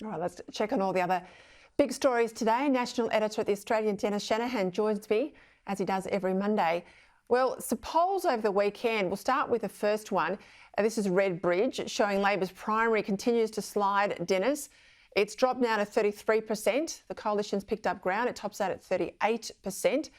All right, let's check on all the other big stories today. National editor at the Australian, Dennis Shanahan, joins me as he does every Monday. Well, some polls over the weekend. We'll start with the first one. This is Redbridge, showing Labor's primary continues to slide, Dennis. It's dropped now to 33%. The coalition's picked up ground. It tops out at 38%.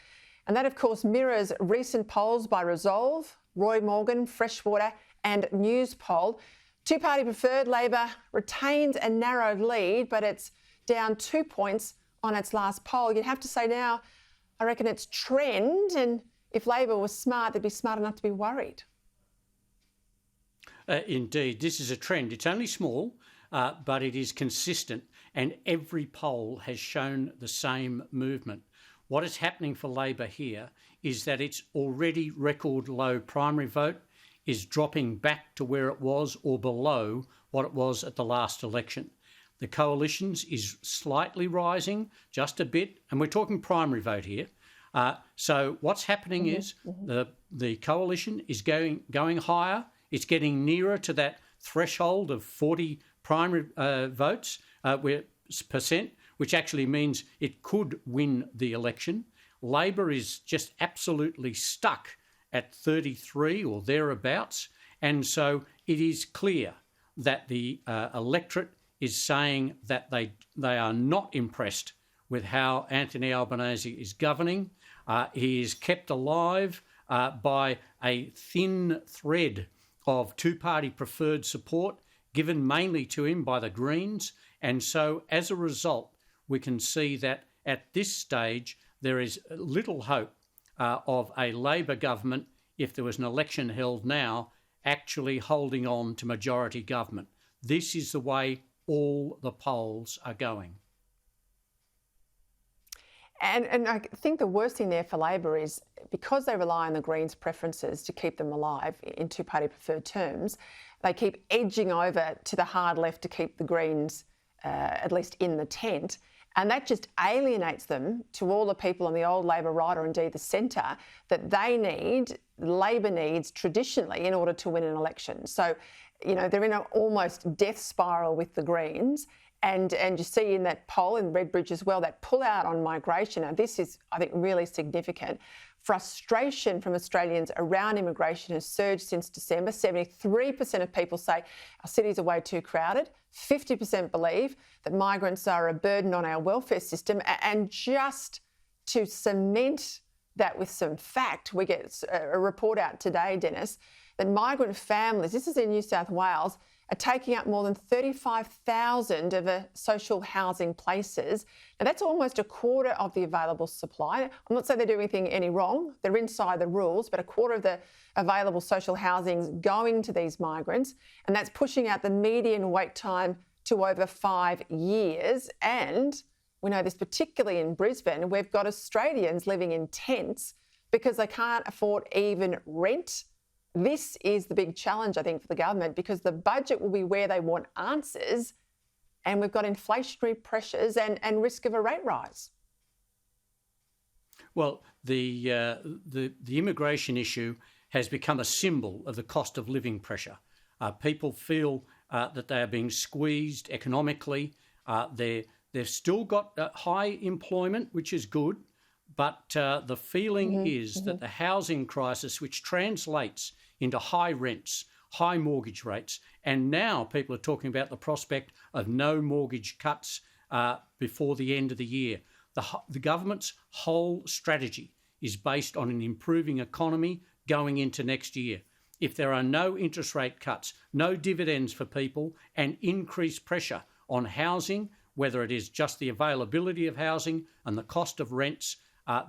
And that, of course, mirrors recent polls by Resolve, Roy Morgan, Freshwater and Newspoll. Two-party preferred Labor retains a narrow lead, but it's down 2 points on its last poll. You'd have to say now, I reckon it's trend, and if Labor was smart, they'd be smart enough to be worried. Indeed, this is a trend. It's only small, but it is consistent, and every poll has shown the same movement. What is happening for Labor here is that its already record low primary vote is dropping back to where it was or below what it was at the last election. The coalition's is slightly rising, just a bit, and we're talking primary vote here. So what's happening is the coalition is going higher. It's getting nearer to that threshold of 40 primary votes percent, which actually means it could win the election. Labor is just absolutely stuck at 33 or thereabouts. And so it is clear that the electorate is saying that they are not impressed with how Anthony Albanese is governing. He is kept alive by a thin thread of two-party preferred support given mainly to him by the Greens. And so as a result, we can see that at this stage, there is little hope of a Labor government, if there was an election held now, actually holding on to majority government. This is the way all the polls are going. And I think the worst thing there for Labor is because they rely on the Greens' preferences to keep them alive in two-party preferred terms, they keep edging over to the hard left to keep the Greens at least in the tent. And that just alienates them to all the people on the old Labor right, or indeed the centre, that Labor needs traditionally in order to win an election. So, you know, they're in an almost death spiral with the Greens. And you see in that poll in Redbridge as well, that pull out on migration. Now, this is, I think, really significant. Frustration from Australians around immigration has surged since December. 73% of people say our cities are way too crowded. 50% believe that migrants are a burden on our welfare system. And just to cement that with some fact, we get a report out today, Dennis, that migrant families, this is in New South Wales, are taking up more than 35,000 of the social housing places. Now, that's almost a quarter of the available supply. I'm not saying they're doing anything any wrong. They're inside the rules, but a quarter of the available social housing is going to these migrants, and that's pushing out the median wait time to over 5 years. And we know this particularly in Brisbane. We've got Australians living in tents because they can't afford even rent. This is the big challenge, I think, for the government, because the budget will be where they want answers, and we've got inflationary pressures and risk of a rate rise. Well, the immigration issue has become a symbol of the cost of living pressure. People feel that they are being squeezed economically. They've still got high employment, which is good, but the feeling is that the housing crisis, which translates into high rents, high mortgage rates, and now people are talking about the prospect of no mortgage cuts before the end of the year. The government's whole strategy is based on an improving economy going into next year. If there are no interest rate cuts, no dividends for people, and increased pressure on housing, whether it is just the availability of housing and the cost of rents,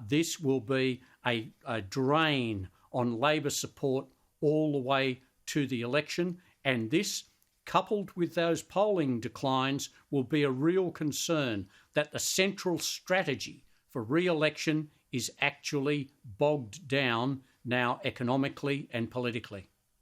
this will be a drain on Labor support all the way to the election. And this, coupled with those polling declines, will be a real concern that the central strategy for re-election is actually bogged down now economically and politically.